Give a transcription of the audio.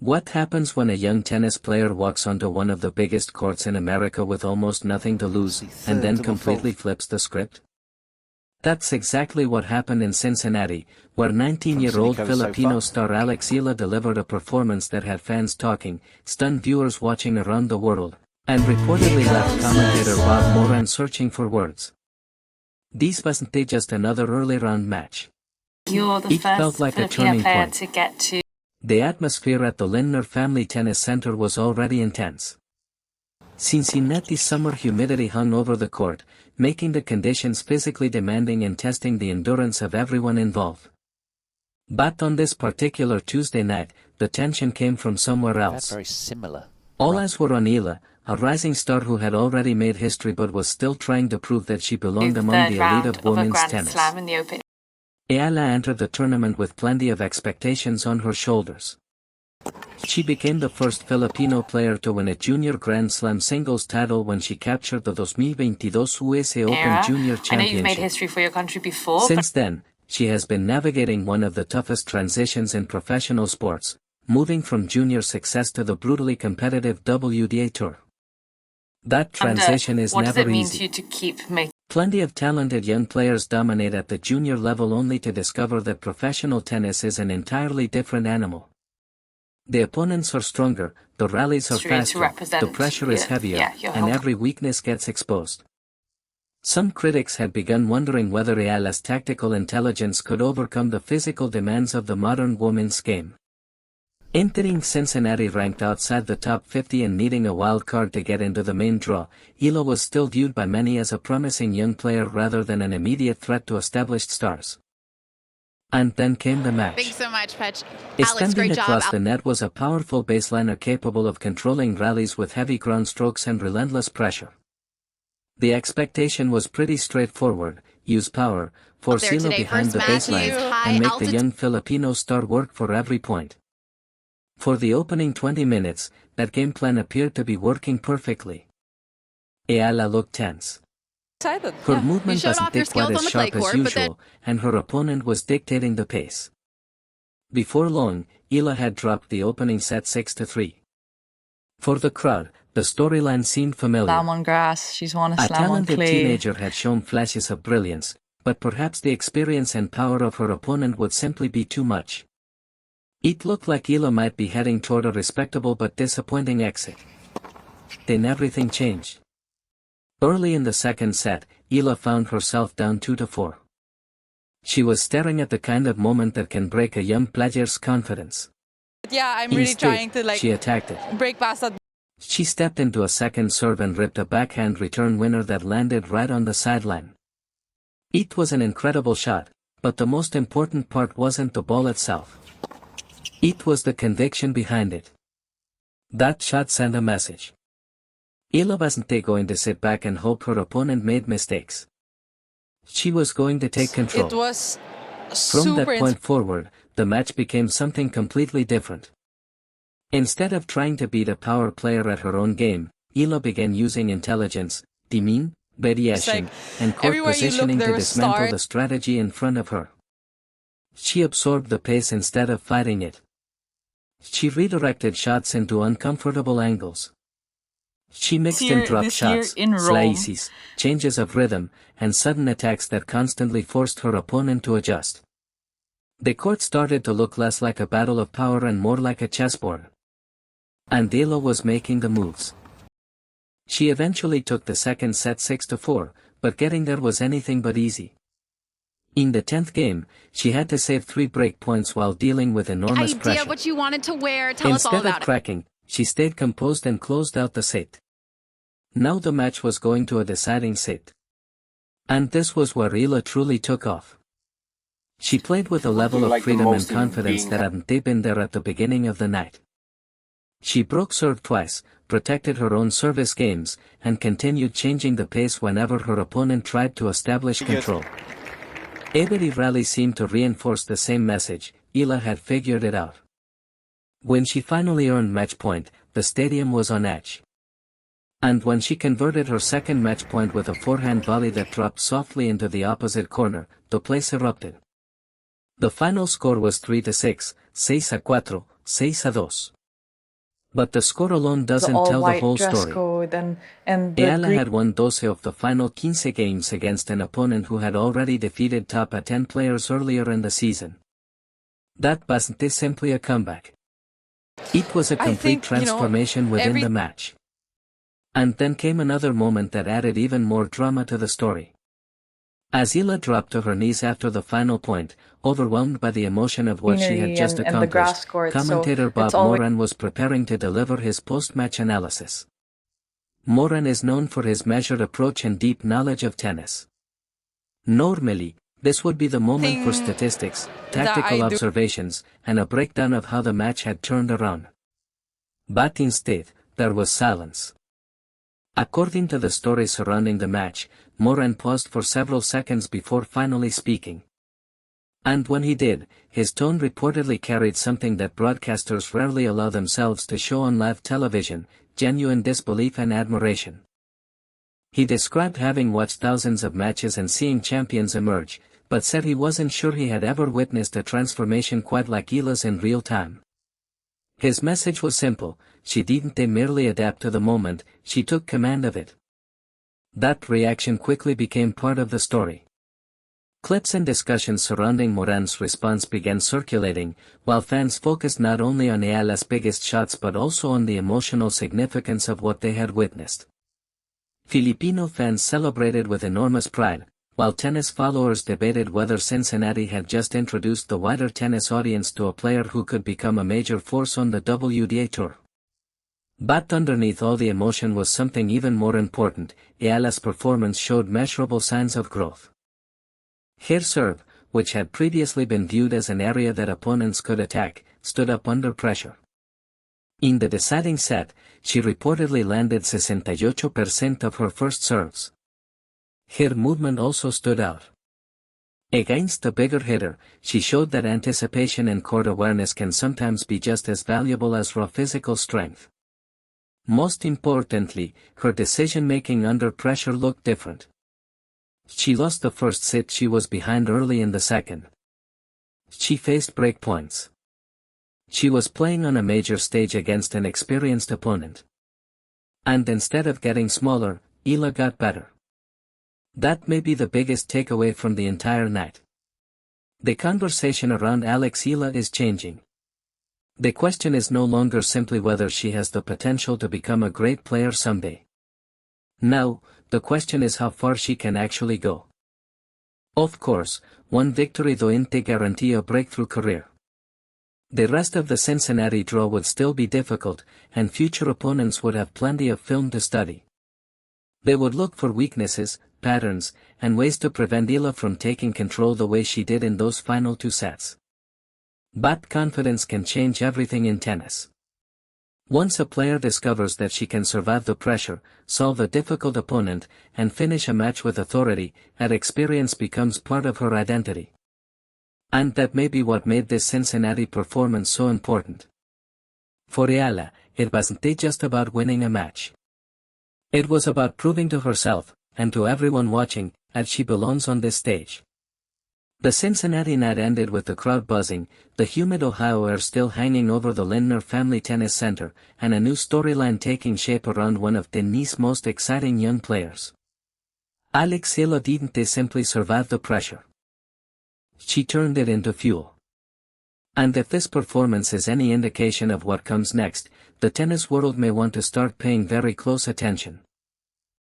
What happens when a young tennis player walks onto one of the biggest courts in America with almost nothing to lose, and then completely flips the script? That's exactly what happened in Cincinnati, where 19-year-old Filipino star Alex Eala delivered a performance that had fans talking, stunned viewers watching around the world, and reportedly left commentator Bob Moran searching for words. This wasn't just another early round match. It felt like a turning point. To get to. The atmosphere at the Lindner Family Tennis Center was already intense. Cincinnati's summer humidity hung over the court, making the conditions physically demanding and testing the endurance of everyone involved. But on this particular Tuesday night, the tension came from somewhere else. That's very similar. All eyes were on Eala, a rising star who had already made history but was still trying to prove that she belonged among the elite of women's tennis. Eala entered the tournament with plenty of expectations on her shoulders. She became the first Filipino player to win a junior Grand Slam singles title when she captured the 2022 USA Open Junior Championship. I know you've made history for your country before. Since then, she has been navigating one of the toughest transitions in professional sports, moving from junior success to the brutally competitive WTA Tour. That transition is never easy. What does it mean to you to keep making? Plenty of talented young players dominate at the junior level only to discover that professional tennis is an entirely different animal. The opponents are stronger, the rallies are faster, the pressure is heavier, and every weakness gets exposed. Some critics had begun wondering whether Eala's tactical intelligence could overcome the physical demands of the modern women's game. Entering Cincinnati ranked outside the top 50 and needing a wild card to get into the main draw, Eala was still viewed by many as a promising young player rather than an immediate threat to established stars. And then came the match. Thanks so much, Petch. Extending across the net was a powerful baseliner capable of controlling rallies with heavy ground strokes and relentless pressure. The expectation was pretty straightforward: use power, force Eala behind the baseline, and make the young Filipino star work for every point. For the opening 20 minutes, that game plan appeared to be working perfectly. Eala looked tense. Her movement wasn't quite as sharp as usual, and her opponent was dictating the pace. Before long, Eala had dropped the opening set 6-3. For the crowd, the storyline seemed familiar. Slam on grass, she's won a slam on clay. A talented teenager had shown flashes of brilliance, but perhaps the experience and power of her opponent would simply be too much. It looked like Eala might be heading toward a respectable but disappointing exit. Then everything changed. Early in the second set, Eala found herself down 2-4. She was staring at the kind of moment that can break a young player's confidence. Yeah, I'm really trying to she attacked it. Break past that. She stepped into a second serve and ripped a backhand return winner that landed right on the sideline. It was an incredible shot, but the most important part wasn't the ball itself. It was the conviction behind it. That shot sent a message. Eala wasn't going to sit back and hope her opponent made mistakes. She was going to take control. It was From that point forward, the match became something completely different. Instead of trying to beat a power player at her own game, Eala began using intelligence, demean, variation, and court positioning to dismantle the strategy in front of her. She absorbed the pace instead of fighting it. She redirected shots into uncomfortable angles. She mixed in drop shots, slices, changes of rhythm, and sudden attacks that constantly forced her opponent to adjust. The court started to look less like a battle of power and more like a chessboard. And Eala was making the moves. She eventually took the second set 6-4, but getting there was anything but easy. In the 10th game, she had to save 3 break points while dealing with enormous pressure. What you wanted to wear, tell us all about it. Instead of cracking, she stayed composed and closed out the set. Now the match was going to a deciding set. And this was where Eala truly took off. She played with a level of freedom and confidence that hadn't been there at the beginning of the night. She broke serve twice, protected her own service games, and continued changing the pace whenever her opponent tried to establish control. Every rally seemed to reinforce the same message: Eala had figured it out. When she finally earned match point, the stadium was on edge. And when she converted her second match point with a forehand volley that dropped softly into the opposite corner, the place erupted. The final score was 3-6, 6-4, 6-2. But the score alone doesn't tell the whole story. Eala had won 12 of the final 15 games against an opponent who had already defeated top 10 players earlier in the season. That wasn't simply a comeback. It was a complete transformation within the match. And then came another moment that added even more drama to the story. As Eala dropped to her knees after the final point, overwhelmed by the emotion of what she had just accomplished, commentator Bob Moran was preparing to deliver his post-match analysis. Moran is known for his measured approach and deep knowledge of tennis. Normally, this would be the moment for statistics, tactical observations, and a breakdown of how the match had turned around. But instead, there was silence. According to the story surrounding the match, Moran paused for several seconds before finally speaking. And when he did, his tone reportedly carried something that broadcasters rarely allow themselves to show on live television: genuine disbelief and admiration. He described having watched thousands of matches and seeing champions emerge, but said he wasn't sure he had ever witnessed a transformation quite like Eala's in real time. His message was simple: she didn't merely adapt to the moment, she took command of it. That reaction quickly became part of the story. Clips and discussions surrounding Moran's response began circulating, while fans focused not only on Eala's biggest shots but also on the emotional significance of what they had witnessed. Filipino fans celebrated with enormous pride, while tennis followers debated whether Cincinnati had just introduced the wider tennis audience to a player who could become a major force on the WTA Tour. But underneath all the emotion was something even more important: Eala's performance showed measurable signs of growth. Her serve, which had previously been viewed as an area that opponents could attack, stood up under pressure. In the deciding set, she reportedly landed 68% of her first serves. Her movement also stood out. Against the bigger hitter, she showed that anticipation and court awareness can sometimes be just as valuable as raw physical strength. Most importantly, her decision-making under pressure looked different. She lost the first set she was behind early in the second. She faced break points. She was playing on a major stage against an experienced opponent. And instead of getting smaller, Eala got better. That may be the biggest takeaway from the entire night. The conversation around Alex Eala is changing. The question is no longer simply whether she has the potential to become a great player someday. Now, the question is how far she can actually go. Of course, one victory doesn't guarantee a breakthrough career. The rest of the Cincinnati draw would still be difficult, and future opponents would have plenty of film to study. They would look for weaknesses, patterns, and ways to prevent Eala from taking control the way she did in those final two sets. But confidence can change everything in tennis. Once a player discovers that she can survive the pressure, solve a difficult opponent, and finish a match with authority, that experience becomes part of her identity. And that may be what made this Cincinnati performance so important. For Eala, it wasn't just about winning a match. It was about proving to herself, and to everyone watching, that she belongs on this stage. The Cincinnati night ended with the crowd buzzing, the humid Ohio air still hanging over the Lindner Family Tennis Center, and a new storyline taking shape around one of tennis's most exciting young players. Alex Eala didn't simply survive the pressure. She turned it into fuel. And if this performance is any indication of what comes next, the tennis world may want to start paying very close attention.